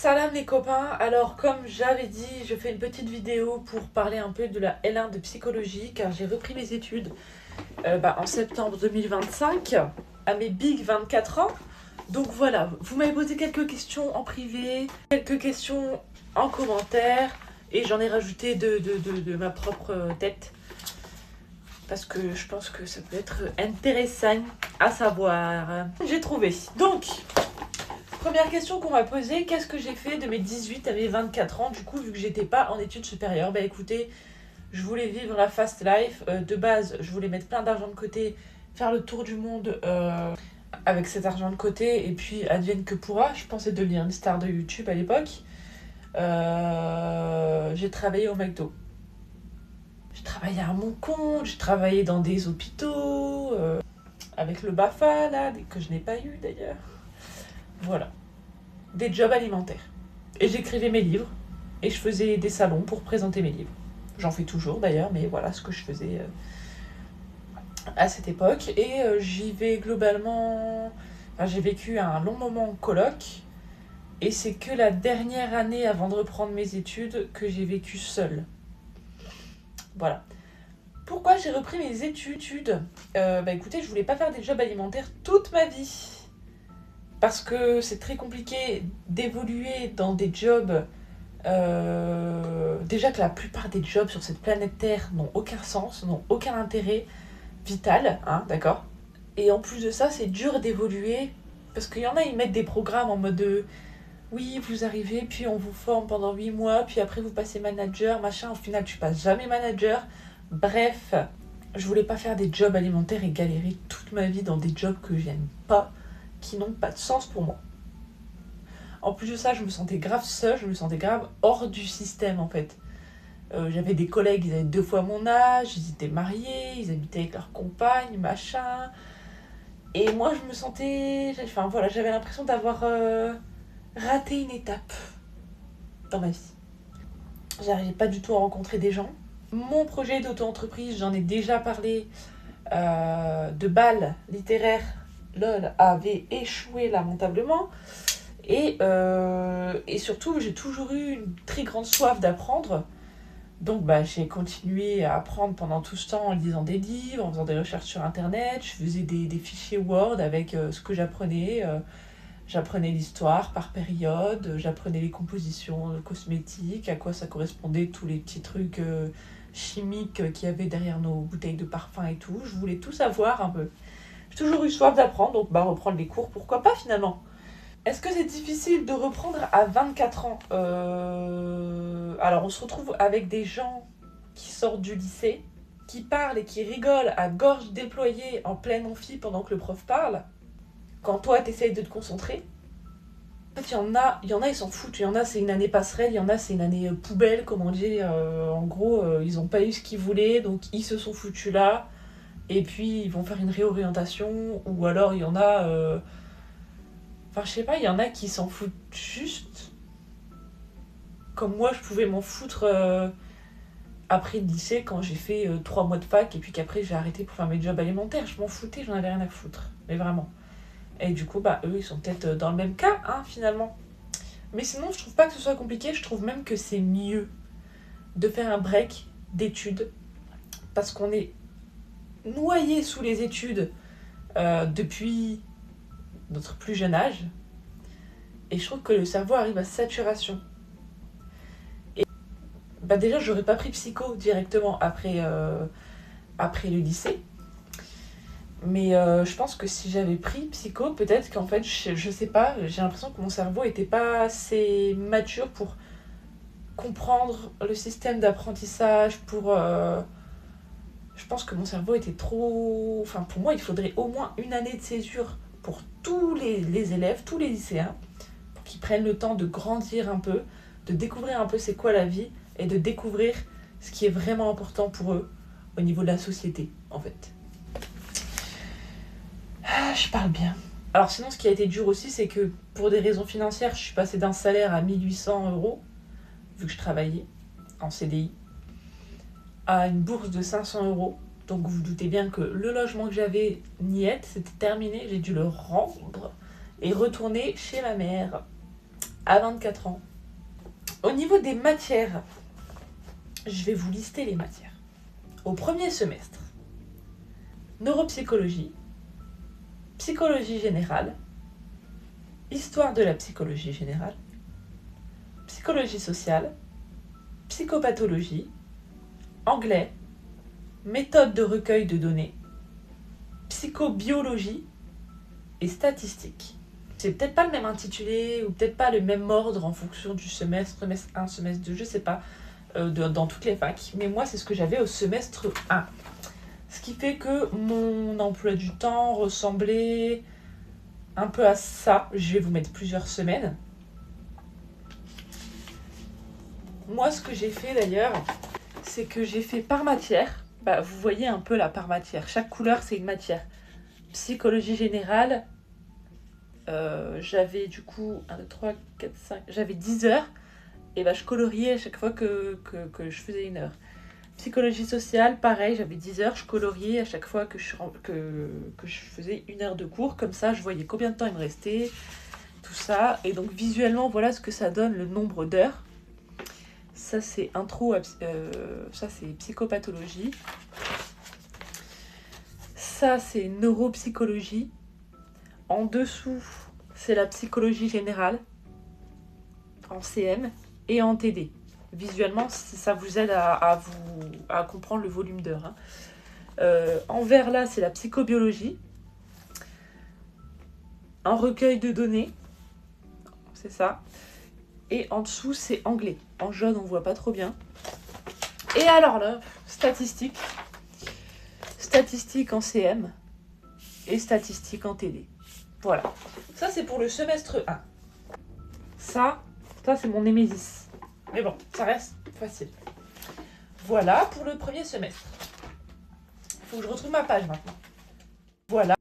Salam les copains, alors comme j'avais dit, je fais une petite vidéo pour parler un peu de la L1 de psychologie car j'ai repris mes études en septembre 2025 à mes big 24 ans. Donc voilà, vous m'avez posé quelques questions en privé, quelques questions en commentaire et j'en ai rajouté de ma propre tête parce que je pense que ça peut être intéressant à savoir. J'ai trouvé. Donc, première question qu'on m'a posée, qu'est-ce que j'ai fait de mes 18 à mes 24 ans, du coup, vu que j'étais pas en études supérieures? Bah écoutez, je voulais vivre la fast life. De base, je voulais mettre plein d'argent de côté, faire le tour du monde avec cet argent de côté, et puis advienne que pourra. Je pensais devenir une star de YouTube à l'époque. J'ai travaillé au McDo. J'ai travaillé à mon compte, j'ai travaillé dans des hôpitaux, avec le BAFA, là, que je n'ai pas eu d'ailleurs. Voilà. Des jobs alimentaires. Et j'écrivais mes livres et je faisais des salons pour présenter mes livres. J'en fais toujours d'ailleurs, mais voilà ce que je faisais à cette époque. Et j'y vais globalement... Enfin, j'ai vécu un long moment en coloc et c'est que la dernière année avant de reprendre mes études que j'ai vécu seule. Voilà. Pourquoi j'ai repris mes études? Écoutez, je voulais pas faire des jobs alimentaires toute ma vie. Parce que c'est très compliqué d'évoluer dans des jobs. Déjà que la plupart des jobs sur cette planète Terre n'ont aucun sens, n'ont aucun intérêt vital, hein, d'accord? Et en plus de ça, c'est dur d'évoluer. Parce qu'il y en a, ils mettent des programmes en mode de, oui, vous arrivez, puis on vous forme pendant 8 mois, puis après vous passez manager, machin. Au final, tu passes jamais manager. Bref, je voulais pas faire des jobs alimentaires et galérer toute ma vie dans des jobs que j'aime pas, qui n'ont pas de sens pour moi. En plus de ça, je me sentais grave seule, je me sentais grave hors du système en fait. J'avais des collègues, ils avaient 2 fois mon âge, ils étaient mariés, ils habitaient avec leur compagne, machin. Et moi, je me sentais... Enfin voilà, j'avais l'impression d'avoir raté une étape dans ma vie. J'arrivais pas du tout à rencontrer des gens. Mon projet d'auto-entreprise, j'en ai déjà parlé, de bal littéraire, lol, avait échoué lamentablement. Et surtout, j'ai toujours eu une très grande soif d'apprendre. Donc j'ai continué à apprendre pendant tout ce temps en lisant des livres, en faisant des recherches sur internet. Je faisais des fichiers Word avec ce que j'apprenais. J'apprenais l'histoire par période, j'apprenais les compositions cosmétiques, à quoi ça correspondait, tous les petits trucs chimiques qu'il y avait derrière nos bouteilles de parfum et tout. Je voulais tout savoir un peu. J'ai toujours eu soif d'apprendre, donc reprendre les cours, pourquoi pas finalement. Est-ce que c'est difficile de reprendre à 24 ans? Alors on se retrouve avec des gens qui sortent du lycée, qui parlent et qui rigolent à gorge déployée en pleine amphi pendant que le prof parle. Quand toi t'essayes de te concentrer. En fait, il y en a, ils s'en foutent. Il y en a, c'est une année passerelle, il y en a, c'est une année poubelle, comme on dit. En gros, ils n'ont pas eu ce qu'ils voulaient, donc ils se sont foutus là. Et puis, ils vont faire une réorientation. Ou alors, il y en a... Enfin, je sais pas, il y en a qui s'en foutent juste. Comme moi, je pouvais m'en foutre après le lycée, quand j'ai fait 3 mois de fac, et puis qu'après, j'ai arrêté pour faire mes jobs alimentaires. Je m'en foutais, j'en avais rien à foutre. Mais vraiment. Et du coup, eux, ils sont peut-être dans le même cas, hein, finalement. Mais sinon, je trouve pas que ce soit compliqué. Je trouve même que c'est mieux de faire un break d'études. Parce qu'on est noyé sous les études depuis notre plus jeune âge. Et je trouve que le cerveau arrive à saturation. Et déjà, j'aurais pas pris psycho directement après le lycée. Mais je pense que si j'avais pris psycho, peut-être qu'en fait, je sais pas, j'ai l'impression que mon cerveau était pas assez mature pour comprendre le système d'apprentissage, je pense que mon cerveau était trop... Enfin, pour moi, il faudrait au moins une année de césure pour tous les élèves, tous les lycéens, pour qu'ils prennent le temps de grandir un peu, de découvrir un peu c'est quoi la vie, et de découvrir ce qui est vraiment important pour eux au niveau de la société, en fait. Ah, je parle bien. Alors sinon, ce qui a été dur aussi, c'est que pour des raisons financières, je suis passée d'un salaire à 1 800 €, vu que je travaillais en CDI, à une bourse de 500 €. Donc vous vous doutez bien que le logement que j'avais niet, c'était terminé, j'ai dû le rendre et retourner chez ma mère. à 24 ans. Au niveau des matières, je vais vous lister les matières. Au premier semestre, neuropsychologie, psychologie générale, histoire de la psychologie générale, psychologie sociale, psychopathologie, anglais, méthode de recueil de données, psychobiologie et statistique. C'est peut-être pas le même intitulé ou peut-être pas le même ordre en fonction du semestre 1, semestre 2, je sais pas, dans toutes les facs. Mais moi, c'est ce que j'avais au semestre 1. Ce qui fait que mon emploi du temps ressemblait un peu à ça. Je vais vous mettre plusieurs semaines. Moi, ce que j'ai fait d'ailleurs, c'est que j'ai fait par matière. Vous voyez un peu là par matière. Chaque couleur, c'est une matière. Psychologie générale, j'avais du coup 1, 2, 3, 4, 5, j'avais 10 heures. Et je coloriais à chaque fois que je faisais une heure. Psychologie sociale, pareil, j'avais 10 heures, je coloriais à chaque fois que je faisais une heure de cours. Comme ça, je voyais combien de temps il me restait, tout ça. Et donc visuellement, voilà ce que ça donne, le nombre d'heures. Ça, c'est ça, c'est psychopathologie. Ça, c'est neuropsychologie. En dessous, c'est la psychologie générale, en CM et en TD. Visuellement, ça vous aide à comprendre le volume d'heures. En vert, là, c'est la psychobiologie. Un recueil de données. C'est ça. Et en dessous, c'est anglais. En jaune, on voit pas trop bien. Et alors là, statistiques. Statistiques en CM et statistiques en TD. Voilà. Ça, c'est pour le semestre 1. Ça c'est mon némésis. Mais bon, ça reste facile. Voilà pour le premier semestre. Il faut que je retrouve ma page maintenant. Voilà.